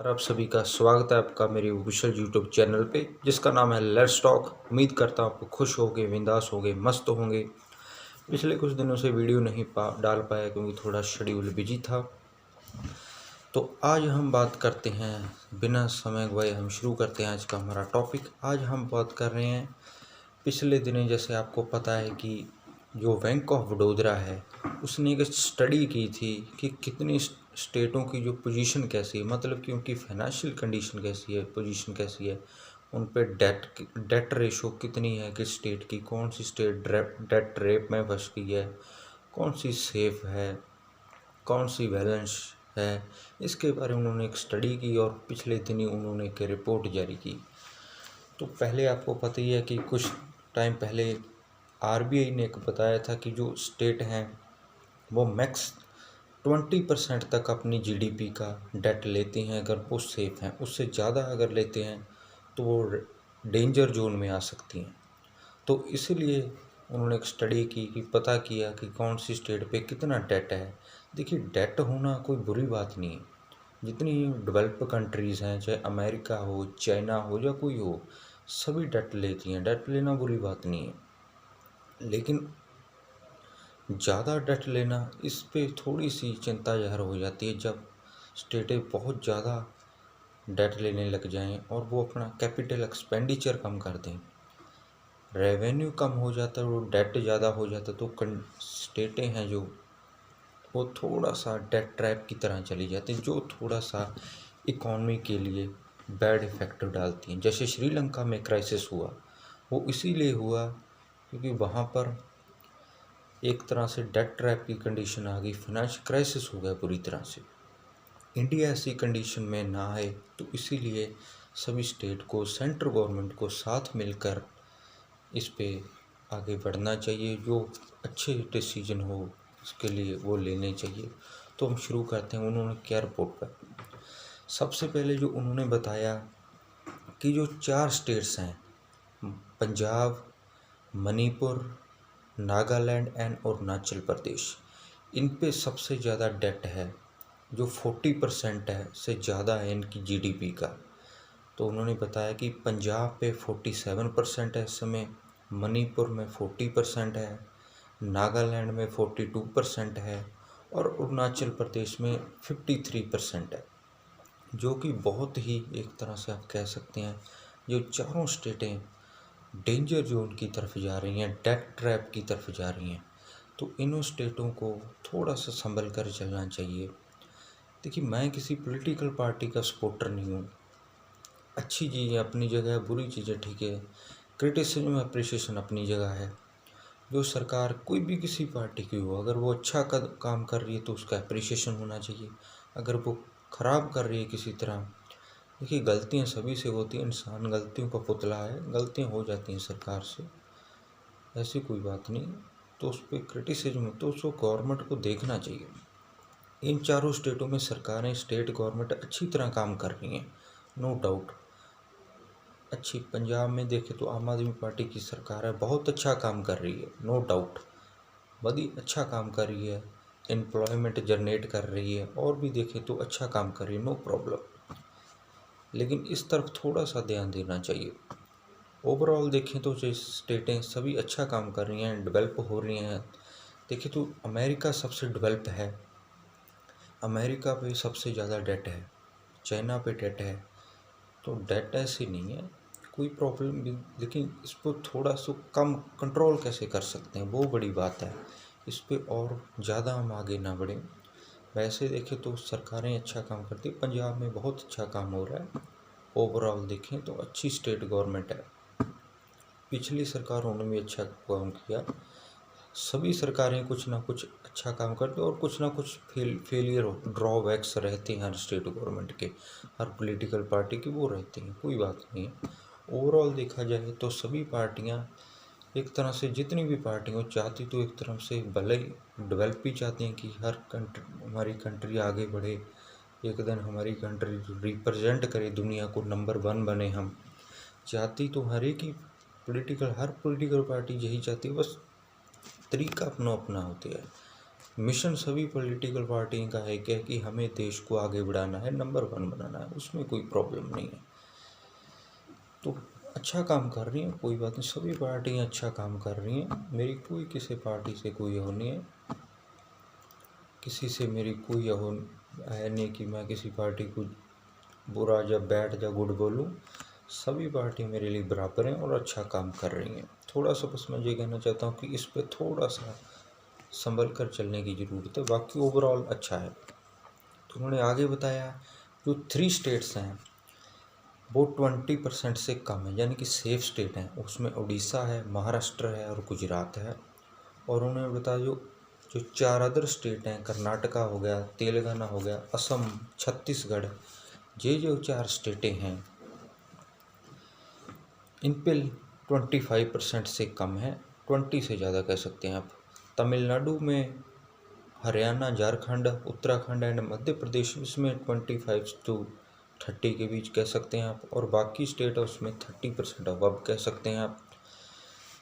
और आप सभी का स्वागत है आपका मेरे ऑफिशियल यूट्यूब चैनल पे जिसका नाम है लेट्स टॉक। उम्मीद करता हूँ आप खुश होंगे, बिंदास होंगे, मस्त होंगे। पिछले कुछ दिनों से वीडियो नहीं डाल पाया क्योंकि थोड़ा शेड्यूल बिजी था। तो आज हम बात करते हैं, बिना समय गवाए हम शुरू करते हैं आज का हमारा टॉपिक। आज हम बात कर रहे हैं पिछले दिनों, जैसे आपको पता है कि जो बैंक ऑफ बड़ौदा है उसने एक स्टडी की थी कि कितनी स्टेटों की जो पोजीशन कैसी है, मतलब कि उनकी फाइनेंशियल कंडीशन कैसी है, पोजीशन कैसी है, उन पे डेट रेशो कितनी है, किस स्टेट की, कौन सी स्टेट डेट रेप में फंस गई है, कौन सी सेफ है, कौन सी बैलेंस है। इसके बारे में उन्होंने एक स्टडी की और पिछले दिन ही उन्होंने एक रिपोर्ट जारी की। तो पहले आपको पता ही है कि कुछ टाइम पहले आरबीआई ने एक बताया था कि जो स्टेट हैं वो मैक्स 20% तक अपनी जीडीपी का डेट लेती हैं अगर वो सेफ हैं। उससे ज़्यादा अगर लेते हैं तो वो डेंजर जोन में आ सकती हैं। तो इसीलिए उन्होंने एक स्टडी की कि पता किया कि कौन सी स्टेट पे कितना डेट है। देखिए, डेट होना कोई बुरी बात नहीं है। जितनी डेवलप कंट्रीज़ हैं, चाहे अमेरिका हो, चाइना हो या कोई हो, सभी डेट लेती हैं। डेट लेना बुरी बात नहीं है, लेकिन ज़्यादा डेट लेना, इस पे थोड़ी सी चिंता ज़ाहिर हो जाती है जब स्टेटें बहुत ज़्यादा डेट लेने लग जाएं और वो अपना कैपिटल एक्सपेंडिचर कम कर दें, रेवेन्यू कम हो जाता है, वो डेट ज़्यादा हो जाता है। तो स्टेटें हैं जो वो थोड़ा सा डेट ट्रैप की तरह चली जाती हैं, जो थोड़ा सा इकॉनमी के लिए बैड इफेक्ट डालती हैं। जैसे श्रीलंका में क्राइसिस हुआ, वो इसीलिए हुआ क्योंकि वहाँ पर एक तरह से डेट ट्रैप की कंडीशन आ गई, फाइनेंशियल क्राइसिस हो गया पूरी तरह से। इंडिया ऐसी कंडीशन में ना आए, तो इसीलिए सभी स्टेट को, सेंट्रल गवर्नमेंट को साथ मिलकर इस पे आगे बढ़ना चाहिए। जो अच्छे डिसीजन हो उसके लिए वो लेने चाहिए। तो हम शुरू करते हैं उन्होंने क्या रिपोर्ट पर। सबसे पहले जो उन्होंने बताया कि जो 4 स्टेट्स हैं, पंजाब, मणिपुर, नागालैंड एंड अरुणाचल प्रदेश, इन पे सबसे ज़्यादा डेट है, जो 40% है से ज़्यादा है इनकी जीडीपी का। तो उन्होंने बताया कि पंजाब पे 47% है इस समय, मणिपुर में 40% है, नागालैंड में 42% है और अरुणाचल प्रदेश में 53% है, जो कि बहुत ही एक तरह से आप कह सकते हैं जो चारों स्टेटें डेंजर जोन की तरफ जा रही हैं, डेट ट्रैप की तरफ जा रही हैं। तो इन स्टेटों को थोड़ा सा संभल कर चलना चाहिए। देखिए, मैं किसी पॉलिटिकल पार्टी का सपोर्टर नहीं हूँ। अच्छी चीज़ें अपनी जगह है, बुरी चीज़ें ठीक है, क्रिटिसिज्म अप्रिसिएशन अपनी जगह है। जो सरकार कोई भी किसी पार्टी की हो, अगर वो अच्छा काम कर रही है तो उसका अप्रिसिएशन होना चाहिए। अगर वो ख़राब कर रही है किसी तरह, देखिए गलतियाँ सभी से होती हैं, इंसान गलतियों का पुतला है, गलतियाँ हो जाती हैं सरकार से, ऐसी कोई बात नहीं। तो उस पर क्रिटिसिज्म तो उसको गवर्नमेंट को देखना चाहिए। इन चारों स्टेटों में सरकारें, स्टेट गवर्नमेंट अच्छी तरह काम कर रही हैं, नो डाउट अच्छी। पंजाब में देखें तो आम आदमी पार्टी की सरकार है, बहुत अच्छा काम कर रही है, नो डाउट, बड़ी अच्छा काम कर रही है, एम्प्लॉयमेंट जनरेट कर रही है, और भी देखें तो अच्छा काम कर रही है, नो प्रॉब्लम। लेकिन इस तरफ थोड़ा सा ध्यान देना चाहिए। ओवरऑल देखें तो जो स्टेटें सभी अच्छा काम कर रही हैं, डेवलप हो रही हैं। देखें तो अमेरिका सबसे डेवलप है, अमेरिका पे सबसे ज़्यादा डेट है, चाइना पे डेट है। तो डेट ऐसी नहीं है कोई प्रॉब्लम भी, लेकिन इस पर थोड़ा सा कम कंट्रोल कैसे कर सकते हैं वो बड़ी बात है। इस पर और ज़्यादा हम आगे ना बढ़ें। वैसे देखें तो सरकारें अच्छा काम करती है, पंजाब में बहुत अच्छा काम हो रहा है। ओवरऑल देखें तो अच्छी स्टेट गवर्नमेंट है, पिछली सरकारों ने भी अच्छा काम किया। सभी सरकारें कुछ ना कुछ अच्छा काम करती हैं और कुछ ना कुछ फेलियर ड्रॉबैक्स रहते हैं हर स्टेट गवर्नमेंट के, हर पॉलिटिकल पार्टी के वो रहते हैं, कोई बात नहीं है। ओवरऑल देखा जाए तो सभी पार्टियां एक तरह से, जितनी भी पार्टियां चाहती तो एक तरफ से भले ही डेवलप भी चाहती हैं कि हर कंट्री, हमारी कंट्री आगे बढ़े, एक दिन हमारी कंट्री रिप्रेजेंट करे दुनिया को, नंबर 1 बने हम। चाहती तो हर एक ही हर पॉलिटिकल पार्टी यही चाहती है, बस तरीका अपना अपना होता है। मिशन सभी पॉलिटिकल पार्टी का है क्या कि हमें देश को आगे बढ़ाना है, नंबर 1 बनाना है, उसमें कोई प्रॉब्लम नहीं है। तो अच्छा काम कर रही हैं, कोई बात नहीं, सभी पार्टियां अच्छा काम कर रही हैं। मेरी कोई किसी पार्टी से कोई वो नहीं है, किसी से मेरी कोई वो है नहीं कि मैं किसी पार्टी को बुरा या बैड या गुड बोलूं। सभी पार्टी मेरे लिए बराबर हैं और अच्छा काम कर रही हैं। थोड़ा सा बस मैं ये कहना चाहता हूँ कि इस पर थोड़ा सा संभल कर चलने की ज़रूरत है, बाकी ओवरऑल अच्छा है। तो उन्होंने आगे बताया जो 3 स्टेट्स हैं वो 20% से कम है, यानी कि सेफ स्टेट हैं। उसमें उड़ीसा है, महाराष्ट्र है और गुजरात है। और उन्होंने बताया जो 4 अदर स्टेट हैं, कर्नाटका हो गया, तेलंगाना हो गया, असम, छत्तीसगढ़, ये जो 4 स्टेटें हैं इन पे 25% से कम है, 20 से ज़्यादा कह सकते हैं आप। तमिलनाडु में, हरियाणा, झारखंड, उत्तराखंड एंड मध्य प्रदेश इसमें 25 to 30 के बीच कह सकते हैं आप। और बाकी स्टेट है उसमें 30% अब कह सकते हैं आप।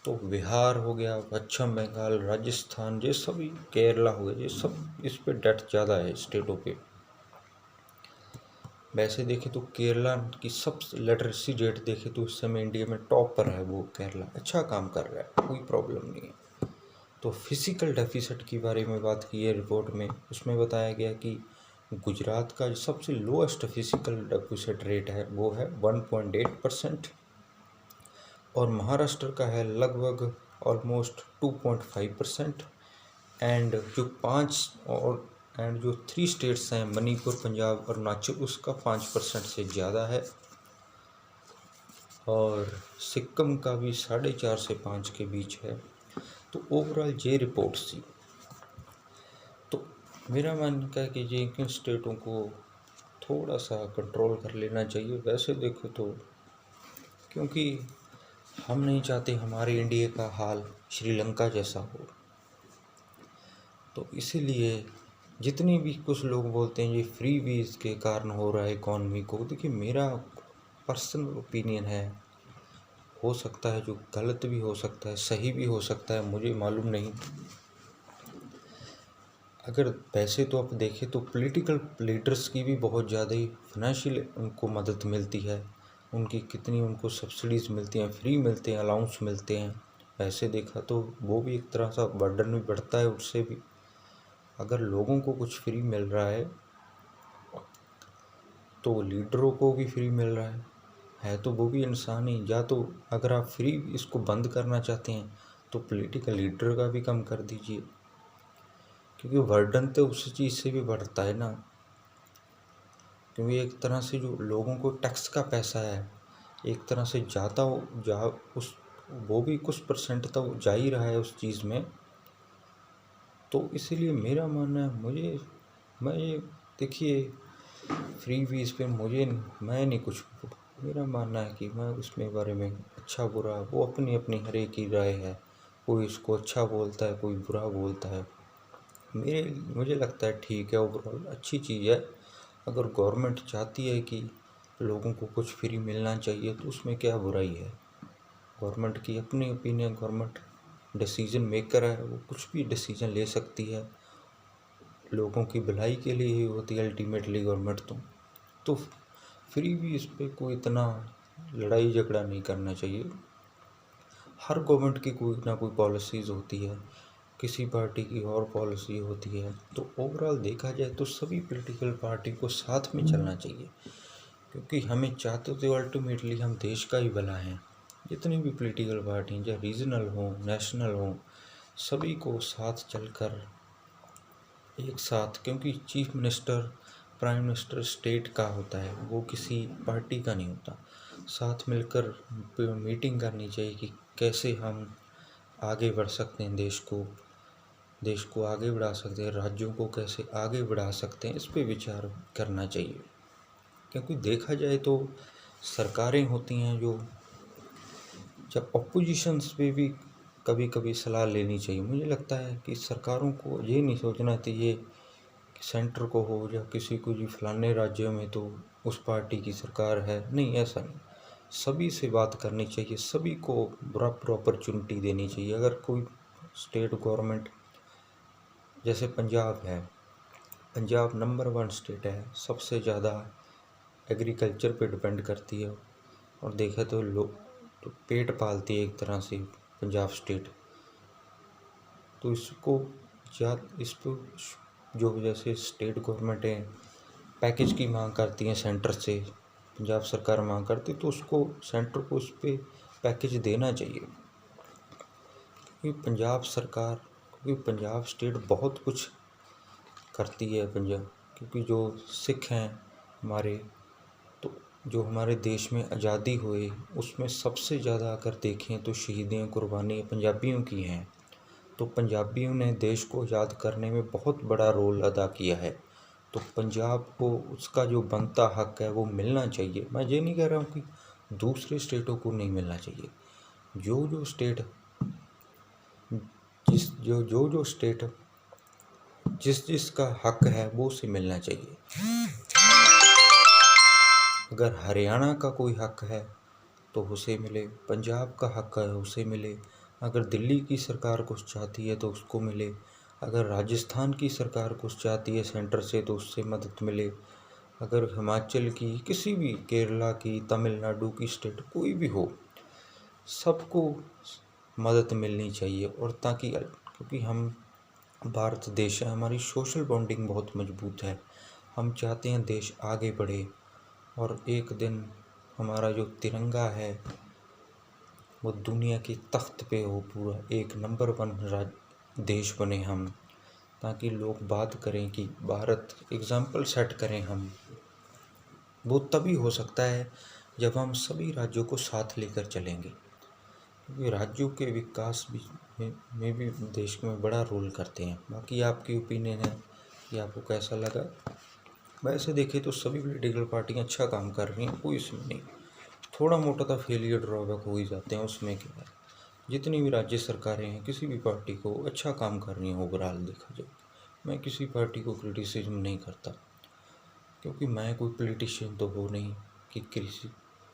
तो बिहार हो गया, पश्चिम बंगाल, राजस्थान, ये सभी, केरला हो गया, ये सब इस पे डेथ ज़्यादा है स्टेटों पे। वैसे देखें तो केरला की सब लिटरेसी रेट देखें तो इस समय इंडिया में टॉप पर है वो केरला, अच्छा काम कर रहा है, कोई प्रॉब्लम नहीं है। तो फिजिकल डेफिसिट की बारे में बात की है रिपोर्ट में, उसमें बताया गया कि गुजरात का जो सबसे लोएस्ट फिजिकल डेफिसिट रेट है वो है 1.8% और महाराष्ट्र का है लगभग ऑलमोस्ट 2.5%। एंड जो 3 स्टेट्स हैं मणिपुर, पंजाब और अरुणाचल, उसका 5% से ज़्यादा है। और सिक्किम का भी 4.5 से 5 के बीच है। तो ओवरऑल ये रिपोर्ट्स थी। तो मेरा मानना है कि ये इन स्टेटों को थोड़ा सा कंट्रोल कर लेना चाहिए। वैसे देखो तो क्योंकि हम नहीं चाहते हमारे इंडिया का हाल श्रीलंका जैसा हो, तो इसीलिए जितनी भी कुछ लोग बोलते हैं ये फ्री वीज़ के कारण हो रहा है इकॉनमी को, देखिए मेरा पर्सनल ओपिनियन है, हो सकता है जो गलत भी हो सकता है, सही भी हो सकता है, मुझे मालूम नहीं। अगर वैसे तो आप देखें तो पॉलिटिकल लीडर्स की भी बहुत ज़्यादा ही फाइनेंशियल उनको मदद मिलती है, उनकी कितनी उनको सब्सिडीज़ मिलती हैं, फ्री मिलते हैं, अलाउंस मिलते हैं। वैसे देखा तो वो भी एक तरह सा बर्डन भी बढ़ता है उससे भी। अगर लोगों को कुछ फ्री मिल रहा है तो लीडरों को भी फ्री मिल रहा है तो वो भी इंसान ही। या तो अगर आप फ्री इसको बंद करना चाहते हैं तो पॉलिटिकल लीडर का भी कम कर दीजिए, क्योंकि बर्डन तो उस चीज़ से भी बढ़ता है ना। क्योंकि एक तरह से जो लोगों को टैक्स का पैसा है एक तरह से जाता हो जा उस वो भी कुछ परसेंट तो जा ही रहा है उस चीज़ में। तो इसीलिए मेरा मानना है, मैं ये देखिए फ्री वीज़ पे मैं नहीं कुछ, मेरा मानना है कि मैं उसमें बारे में अच्छा बुरा वो अपनी अपनी हर एक की राय है। कोई इसको अच्छा बोलता है, कोई बुरा बोलता है। मुझे लगता है ठीक है, ओवरऑल अच्छी चीज़ है। अगर गवर्नमेंट चाहती है कि लोगों को कुछ फ्री मिलना चाहिए तो उसमें क्या बुराई है। गवर्नमेंट की अपनी ओपिनियन, गवर्नमेंट डिसीजन मेकर है, वो कुछ भी डिसीजन ले सकती है, लोगों की भलाई के लिए ही होती है अल्टीमेटली गवर्नमेंट। तो फ्री भी इस पर कोई इतना लड़ाई झगड़ा नहीं करना चाहिए। हर गवर्नमेंट की कोई ना कोई पॉलिसीज़ होती है, किसी पार्टी की और पॉलिसी होती है। तो ओवरऑल देखा जाए तो सभी पॉलिटिकल पार्टी को साथ में चलना चाहिए, क्योंकि हमें चाहते तो अल्टीमेटली हम देश का ही भला है। जितनी भी पॉलिटिकल पार्टी हैं, चाहे रीजनल हो, नेशनल हो, सभी को साथ चलकर एक साथ, क्योंकि chief minister, prime minister state का होता है, वो किसी पार्टी का नहीं होता। साथ मिलकर मीटिंग करनी चाहिए कि कैसे हम आगे बढ़ सकते हैं, देश को आगे बढ़ा सकते हैं, राज्यों को कैसे आगे बढ़ा सकते हैं, इस पे विचार करना चाहिए। क्योंकि देखा जाए तो सरकारें होती हैं जो, जब अपोजिशंस पे भी कभी कभी सलाह लेनी चाहिए। मुझे लगता है कि सरकारों को ये नहीं सोचना चाहिए कि सेंटर को हो या किसी को, जी फलाने राज्यों में तो उस पार्टी की सरकार है, नहीं, ऐसा नहीं। सभी से बात करनी चाहिए, सभी को बराबर अपॉर्चुनिटी देनी चाहिए। अगर कोई स्टेट गवर्नमेंट जैसे पंजाब है, पंजाब नंबर 1 स्टेट है, सबसे ज़्यादा एग्रीकल्चर पे डिपेंड करती है और देखा तो लोग तो पेट पालती है एक तरह से पंजाब स्टेट। तो इसको इस पर जो जैसे स्टेट गवर्नमेंट है पैकेज की मांग करती है सेंटर से, पंजाब सरकार मांग करती है तो उसको सेंटर को उस पर पैकेज देना चाहिए। क्योंकि पंजाब सरकार, क्योंकि पंजाब स्टेट बहुत कुछ करती है पंजाब, क्योंकि जो सिख हैं हमारे, तो जो हमारे देश में आज़ादी हुई उसमें सबसे ज़्यादा अगर देखें तो शहीदियाँ कुर्बानी पंजाबियों की हैं। तो पंजाबियों ने देश को आज़ाद करने में बहुत बड़ा रोल अदा किया है। तो पंजाब को उसका जो बनता हक है वो मिलना चाहिए। मैं ये नहीं कह रहा हूँ कि दूसरे स्टेटों को नहीं मिलना चाहिए। जो स्टेट जो स्टेट जिसका हक है वो उसे मिलना चाहिए। अगर हरियाणा का कोई हक है तो उसे मिले, पंजाब का हक है उसे मिले, अगर दिल्ली की सरकार कुछ चाहती है तो उसको मिले, अगर राजस्थान की सरकार कुछ चाहती है सेंटर से तो उससे मदद मिले, अगर हिमाचल की, किसी भी, केरला की, तमिलनाडु की स्टेट कोई भी हो, सबको मदद मिलनी चाहिए। और ताकि, क्योंकि हम भारत देश है, हमारी सोशल बॉन्डिंग बहुत मजबूत है, हम चाहते हैं देश आगे बढ़े और एक दिन हमारा जो तिरंगा है वो दुनिया की तख्त पे हो, पूरा एक नंबर 1 देश बने हम, ताकि लोग बात करें कि भारत, एग्जाम्पल सेट करें हम। वो तभी हो सकता है जब हम सभी राज्यों को साथ लेकर चलेंगे, क्योंकि राज्यों के विकास में भी देश में बड़ा रोल करते हैं। बाकी आपकी ओपिनियन है कि आपको कैसा लगा। वैसे देखें तो सभी पॉलिटिकल पार्टियाँ अच्छा काम कर रही हैं, कोई इसमें नहीं, थोड़ा मोटा तो फेलियर ड्रॉबैक हो ही जाते हैं, उसमें क्या है। जितनी भी राज्य सरकारें हैं किसी भी पार्टी को अच्छा काम कर रही हैं ओवरऑल देखा जाए। मैं किसी पार्टी को क्रिटिसिज्म नहीं करता, क्योंकि मैं कोई पॉलिटिशियन तो हो नहीं कि किसी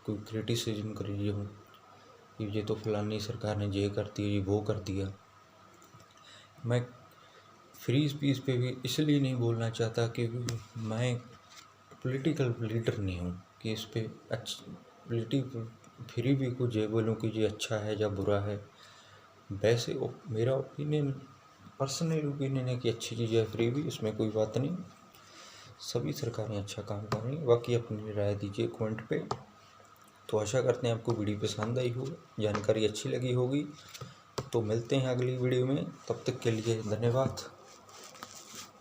कोई क्रिटिसिज्म कर रही हूँ कि ये तो फलानी सरकार ने ये कर दिया, ये वो कर दिया। मैं फ्री स्पीच पे भी इसलिए नहीं बोलना चाहता क्योंकि मैं पॉलिटिकल लीडर नहीं हूँ कि इस पे फ्री भी कुछ ये बोलूँ कि ये अच्छा है या बुरा है। वैसे मेरा ओपिनियन, पर्सनल ओपिनियन है कि अच्छी चीज़ है फ्री भी, इसमें कोई बात नहीं, सभी सरकारें अच्छा काम कर रही हैं। बाकी अपनी राय दीजिए कमेंट पे। तो आशा करते हैं आपको वीडियो पसंद आई हो, जानकारी अच्छी लगी होगी। तो मिलते हैं अगली वीडियो में, तब तक के लिए धन्यवाद।